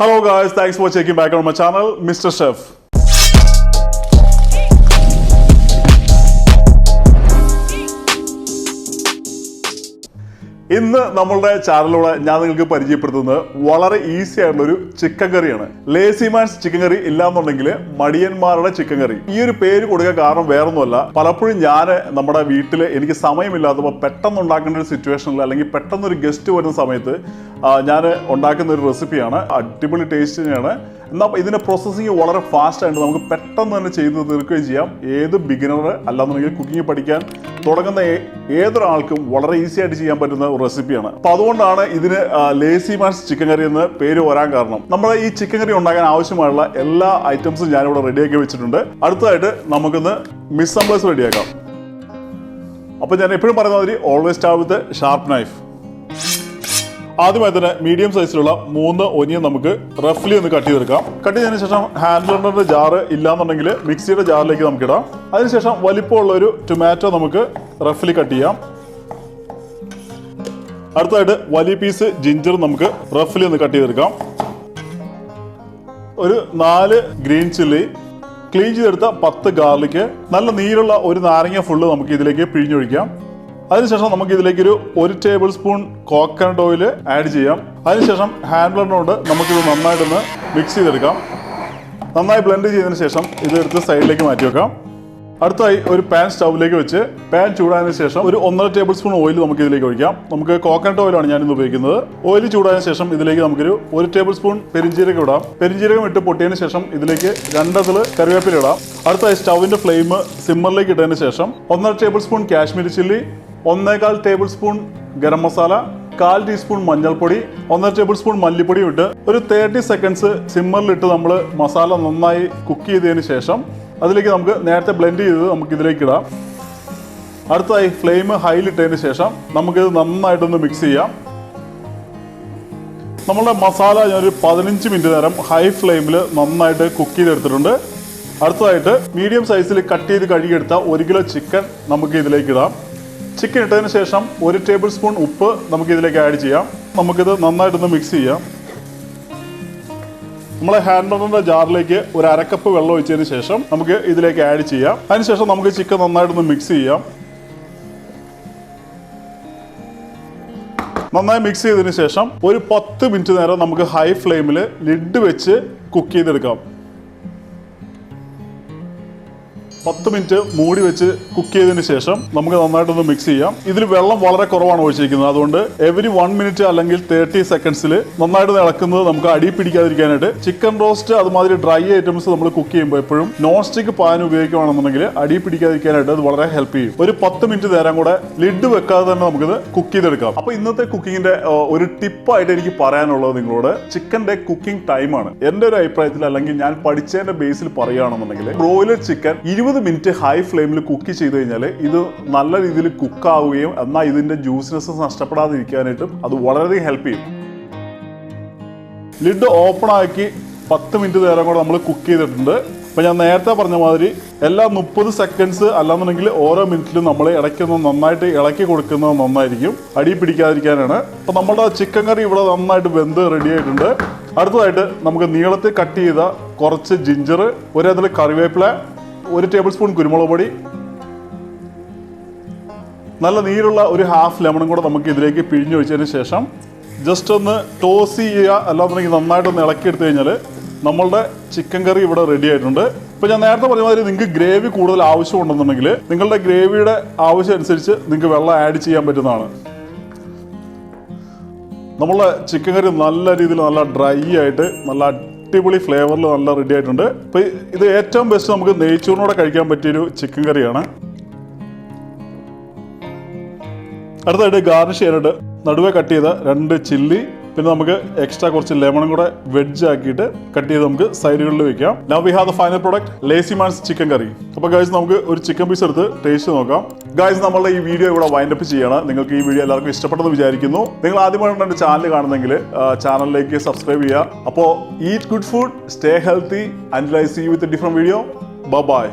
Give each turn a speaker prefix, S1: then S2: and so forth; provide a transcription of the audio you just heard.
S1: Hello guys, thanks for checking back on my channel, Mr. Chef. ഇന്ന് നമ്മളുടെ ചാനലിലൂടെ ഞാൻ നിങ്ങൾക്ക് പരിചയപ്പെടുത്തുന്നത് വളരെ ഈസി ആയിട്ടുള്ള ഒരു ചിക്കൻ കറിയാണ്. ലേസിമാൻസ് ചിക്കൻ കറി ഇല്ലാന്നുണ്ടെങ്കിൽ മടിയന്മാരുടെ ചിക്കൻ കറി. ഈ ഒരു പേര് കൊടുക്കാൻ കാരണം വേറൊന്നുമല്ല, പലപ്പോഴും ഞാൻ നമ്മുടെ വീട്ടിൽ എനിക്ക് സമയമില്ലാത്തപ്പോൾ പെട്ടെന്ന് ഉണ്ടാക്കേണ്ട ഒരു സിറ്റുവേഷനിൽ അല്ലെങ്കിൽ പെട്ടെന്നൊരു ഗസ്റ്റ് വരുന്ന സമയത്ത് ഞാൻ ഉണ്ടാക്കുന്ന ഒരു റെസിപ്പിയാണ്. അടിപൊളി ടേസ്റ്റ് തന്നെയാണ്. എന്നാൽ ഇതിൻ്റെ പ്രോസസ്സിങ് വളരെ ഫാസ്റ്റ് ആയിട്ട് നമുക്ക് പെട്ടെന്ന് തന്നെ ചെയ്ത് തീർക്കുകയും ചെയ്യാം. ഏത് ബിഗിനർ അല്ലാന്നുണ്ടെങ്കിൽ കുക്കിംഗ് പഠിക്കാൻ തുടങ്ങുന്ന ഏതൊരാൾക്കും വളരെ ഈസി ആയിട്ട് ചെയ്യാൻ പറ്റുന്ന ഒരു റെസിപ്പിയാണ്. അപ്പോൾ അതുകൊണ്ടാണ് ഇതിന് ലേസിമാൻസ് ചിക്കൻ കറി എന്ന് പേര് വരാൻ കാരണം. നമ്മൾ ഈ ചിക്കൻ കറി ഉണ്ടാക്കാൻ ആവശ്യമായുള്ള എല്ലാ ഐറ്റംസും ഞാനിവിടെ റെഡിയാക്കി വെച്ചിട്ടുണ്ട്. അടുത്തതായിട്ട് നമുക്കിന്ന് മിക്സംബ്ലേഴ്സ് റെഡിയാക്കാം. അപ്പോൾ ഞാൻ എപ്പോഴും പറയുന്ന മാതിരി always start with sharp knife. ആദ്യമായി തന്നെ മീഡിയം സൈസിലുള്ള 3 ഒനിയൻ നമുക്ക് റഫ്ലി ഒന്ന് കട്ട് ചെയ്തെടുക്കാം. കട്ട് ചെയ്തതിനു ശേഷം ഹാൻഡ് ബ്ലെൻഡറിന്റെ ജാറ് ഇല്ലാന്നുണ്ടെങ്കിൽ മിക്സിയുടെ ജാറിലേക്ക് നമുക്ക് ഇടാം. അതിനുശേഷം വലിപ്പമുള്ള ഒരു ടൊമാറ്റോ നമുക്ക് റഫ്ലി കട്ട് ചെയ്യാം. അടുത്തതായിട്ട് വലിയ പീസ് ജിഞ്ചർ നമുക്ക് റഫ്ലി ഒന്ന് കട്ട് ചെയ്തെടുക്കാം. ഒരു 4 ഗ്രീൻ ചില്ലി, ക്ലീൻ ചെയ്തെടുത്ത 10 ഗാർലിക്, നല്ല നീരുള്ള ഒരു നാരങ്ങ ഫുള്ള് നമുക്ക് ഇതിലേക്ക് പിഴിഞ്ഞൊഴിക്കാം. അതിനുശേഷം നമുക്ക് ഇതിലേക്ക് ഒരു 1 table spoon coconut oil add ചെയ്യാം. അതിനുശേഷം ഹാൻഡ് ബ്ലെൻഡർ കൊണ്ട് നമുക്കിത് നന്നായിട്ടൊന്ന് മിക്സ് ചെയ്തെടുക്കാം. നന്നായി ബ്ലെൻഡ് ചെയ്തതിന് ശേഷം ഇതെടുത്ത് സൈഡിലേക്ക് മാറ്റി വെക്കാം. അടുത്തായി ഒരു പാൻ സ്റ്റൗവിലേക്ക് വെച്ച് പാൻ ചൂടായതിനു ശേഷം ഒരു 1.5 ടേബിൾ സ്പൂൺ ഓയിൽ നമുക്ക് ഇതിലേക്ക് ഒഴിക്കാം. നമുക്ക് കോക്കനട്ട് ഓയിലാണ് ഞാനിന്ന് ഉപയോഗിക്കുന്നത്. ഓയിൽ ചൂടായതിനു ശേഷം ഇതിലേക്ക് നമുക്കൊരു 1 ടേബിൾ സ്പൂൺ പെരിഞ്ജീരകം ഇടാം. പെരിഞ്ജീരകം ഇട്ട് പൊട്ടിയതിനു ശേഷം ഇതിലേക്ക് 2 അതിൽ കറിവേപ്പില ഇടാം. അടുത്തായി സ്റ്റൗവിന്റെ ഫ്ലെയിം സിമ്മറിലേക്ക് ഇട്ടതിന് ശേഷം 1.5 table spoon Kashmiri chilli, 1.25 table spoon garam masala, 1/4 teaspoon മഞ്ഞൾപ്പൊടി, 1.5 ടേബിൾ സ്പൂൺ മല്ലിപ്പൊടി ഇട്ട് ഒരു 30 സെക്കൻഡ്സ് സിമ്മറിലിട്ട് നമ്മൾ മസാല നന്നായി കുക്ക് ചെയ്തതിന് ശേഷം അതിലേക്ക് നമുക്ക് നേരത്തെ ബ്ലെൻഡ് ചെയ്തത് നമുക്ക് ഇതിലേക്ക് ഇടാം. അടുത്തായി ഫ്ലെയിം ഹൈയിലിട്ടതിന് ശേഷം നമുക്കിത് നന്നായിട്ടൊന്ന് മിക്സ് ചെയ്യാം. നമ്മളുടെ മസാല ഞാനൊരു 15 മിനിറ്റ് നേരം ഹൈ ഫ്ലെയിമിൽ നന്നായിട്ട് കുക്ക് ചെയ്തെടുത്തിട്ടുണ്ട്. അടുത്തതായിട്ട് മീഡിയം സൈസിൽ കട്ട് ചെയ്ത് കഴുകിയെടുത്ത 1 കിലോ ചിക്കൻ നമുക്ക് ഇതിലേക്ക് ഇടാം. ചിക്കൻ ഇട്ടതിന് ശേഷം 1 ടേബിൾ സ്പൂൺ ഉപ്പ് നമുക്ക് ഇതിലേക്ക് ആഡ് ചെയ്യാം. നമുക്കിത് നന്നായിട്ടൊന്ന് മിക്സ് ചെയ്യാം. നമ്മളെ ഹാൻഡ് ബ്ലെൻഡറിന്റെ ജാറിലേക്ക് ഒരു 1/2 കപ്പ് വെള്ളം ഒഴിച്ചതിന് ശേഷം നമുക്ക് ഇതിലേക്ക് ആഡ് ചെയ്യാം. അതിനുശേഷം നമുക്ക് ചിക്കൻ നന്നായിട്ടൊന്ന് മിക്സ് ചെയ്യാം. നന്നായി മിക്സ് ചെയ്തതിന് ശേഷം ഒരു 10 മിനിറ്റ് നേരം നമുക്ക് ഹൈ ഫ്ലെയിമിൽ ലിഡ് വെച്ച് കുക്ക് ചെയ്തെടുക്കാം. 10 മിനിറ്റ് മൂടി വെച്ച് കുക്ക് ചെയ്തതിന് ശേഷം നമുക്ക് നന്നായിട്ടൊന്ന് മിക്സ് ചെയ്യാം. ഇതിൽ വെള്ളം വളരെ കുറവാണ് ഒഴിച്ചിരിക്കുന്നത്. അതുകൊണ്ട് എവരി 1 മിനിറ്റ് അല്ലെങ്കിൽ 30 സെക്കൻഡ്സിൽ നന്നായിട്ട് ഇളക്കുന്നത് നമുക്ക് അടി പിടിക്കാതിരിക്കാനായിട്ട്. ചിക്കൻ റോസ്റ്റ് അതുമാതിരി ഡ്രൈ ഐറ്റംസ് നമ്മൾ കുക്ക് ചെയ്യുമ്പോൾ എപ്പോഴും നോൺ സ്റ്റിക്ക് പാൻ ഉപയോഗിക്കുകയാണെന്നുണ്ടെങ്കിൽ അടി പിടിക്കാതിരിക്കാനായിട്ട് അത് വളരെ ഹെൽപ്പ് ചെയ്യും. ഒരു 10 മിനിറ്റ് നേരം കൂടെ ലിഡ് വെക്കാതെ തന്നെ നമുക്കിത് കുക്ക് ചെയ്തെടുക്കാം. അപ്പോൾ ഇന്നത്തെ കുക്കിങ്ങിന്റെ ഒരു ടിപ്പായിട്ട് എനിക്ക് പറയാനുള്ളത് നിങ്ങളോട് ചിക്കന്റെ കുക്കിംഗ് ടൈമാണ്. എൻ്റെ ഒരു അഭിപ്രായത്തിൽ അല്ലെങ്കിൽ ഞാൻ പഠിച്ചതിന്റെ ബേസിൽ പറയുകയാണെന്നുണ്ടെങ്കിൽ ബ്രോയിലർ ചിക്കൻ 20 മിനിറ്റ് ഹൈ ഫ്ലെയിമിൽ കുക്ക് ചെയ്ത് കഴിഞ്ഞാൽ ഇത് നല്ല രീതിയിൽ കുക്കാവുകയും എന്നാൽ ഇതിന്റെ ജ്യൂസിനെസ് നഷ്ടപ്പെടാതിരിക്കാനായിട്ടും അത് വളരെയധികം ഹെൽപ്പ് ചെയ്യും. ലിഡ് ഓപ്പൺ ആക്കി 10 മിനിറ്റ് നേരം കൂടെ നമ്മൾ കുക്ക് ചെയ്തിട്ടുണ്ട്. അപ്പോൾ ഞാൻ നേരത്തെ പറഞ്ഞ മാതിരി എല്ലാ 30 സെക്കൻഡ്സ് അല്ലാന്നുണ്ടെങ്കിൽ ഓരോ മിനിറ്റിലും നമ്മൾ ഇടയ്ക്കൊന്ന് നന്നായിട്ട് ഇളക്കി കൊടുക്കുന്നത് നന്നായിരിക്കും, അടി പിടിക്കാതിരിക്കാനാണ്. അപ്പോൾ നമ്മുടെ ചിക്കൻ കറി ഇവിടെ നന്നായിട്ട് വെന്ത് റെഡി ആയിട്ടുണ്ട്. അടുത്തതായിട്ട് നമുക്ക് നീളത്തിൽ കട്ട് ചെയ്ത കുറച്ച് ജിഞ്ചർ, അതിൽ കറിവേപ്പില, 1 ടേബിൾ സ്പൂൺ കുരുമുളക് പൊടി, നല്ല നീരുള്ള ഒരു ഹാഫ് ലെമണും കൂടെ നമുക്ക് ഇതിലേക്ക് പിഴിഞ്ഞൊഴിച്ചതിന് ശേഷം ജസ്റ്റ് ഒന്ന് ടോസ് ചെയ്യുക. അല്ലാന്നുണ്ടെങ്കിൽ നന്നായിട്ടൊന്ന് ഇളക്കിയെടുത്തു കഴിഞ്ഞാൽ നമ്മളുടെ ചിക്കൻ കറി ഇവിടെ റെഡി ആയിട്ടുണ്ട്. ഇപ്പോൾ ഞാൻ നേരത്തെ പറഞ്ഞ മാതിരി നിങ്ങൾക്ക് ഗ്രേവി കൂടുതൽ ആവശ്യമുണ്ടെന്നുണ്ടെങ്കിൽ നിങ്ങളുടെ ഗ്രേവിയുടെ ആവശ്യം അനുസരിച്ച് നിങ്ങൾക്ക് വെള്ളം ആഡ് ചെയ്യാൻ പറ്റുന്നതാണ്. നമ്മളുടെ ചിക്കൻ കറി നല്ല രീതിയിൽ നല്ല ഡ്രൈ ആയിട്ട് നല്ല അടിപൊളി ഫ്ലേവറിൽ നല്ല റെഡി ആയിട്ടുണ്ട്. അപ്പോൾ ഇത് ഏറ്റവും ബെസ്റ്റ് നമുക്ക് നെയ്ച്ചോറിനോടെ കഴിക്കാൻ പറ്റിയൊരു ചിക്കൻ കറിയാണ്. അടുത്തായിട്ട് ഗാർണിഷ് ചെയ്യാനായിട്ട് നടുവേ കട്ട് ചെയ്ത 2 ചില്ലി, പിന്നെ നമുക്ക് എക്സ്ട്രാ കുറച്ച് ലെമണും കൂടെ വെഡ്ജ് ആക്കിയിട്ട് കട്ട് ചെയ്ത് നമുക്ക് സൈഡുകളിൽ വെക്കാം. Now we have the final product ലേസിമാൻസ് ചിക്കൻ കറി. അപ്പോൾ ഗൈസ് നമുക്ക് ഒരു ചിക്കൻ പീസ് എടുത്ത് ടേസ്റ്റ് നോക്കാം. ഗൈസ് നമ്മളുടെ ഈ വീഡിയോ ഇവിടെ വൈൻഡപ്പ് ചെയ്യണം. നിങ്ങൾക്ക് ഈ വീഡിയോ എല്ലാവർക്കും ഇഷ്ടപ്പെട്ടെന്ന് വിചാരിക്കുന്നു. നിങ്ങൾ ആദ്യമായിട്ടാണ് എൻ്റെ ചാനൽ കാണുന്നെങ്കിൽ ചാനലിലേക്ക് സബ്സ്ക്രൈബ് ചെയ്യുക. അപ്പോൾ eat good food, stay healthy, and I see you with a different video. By.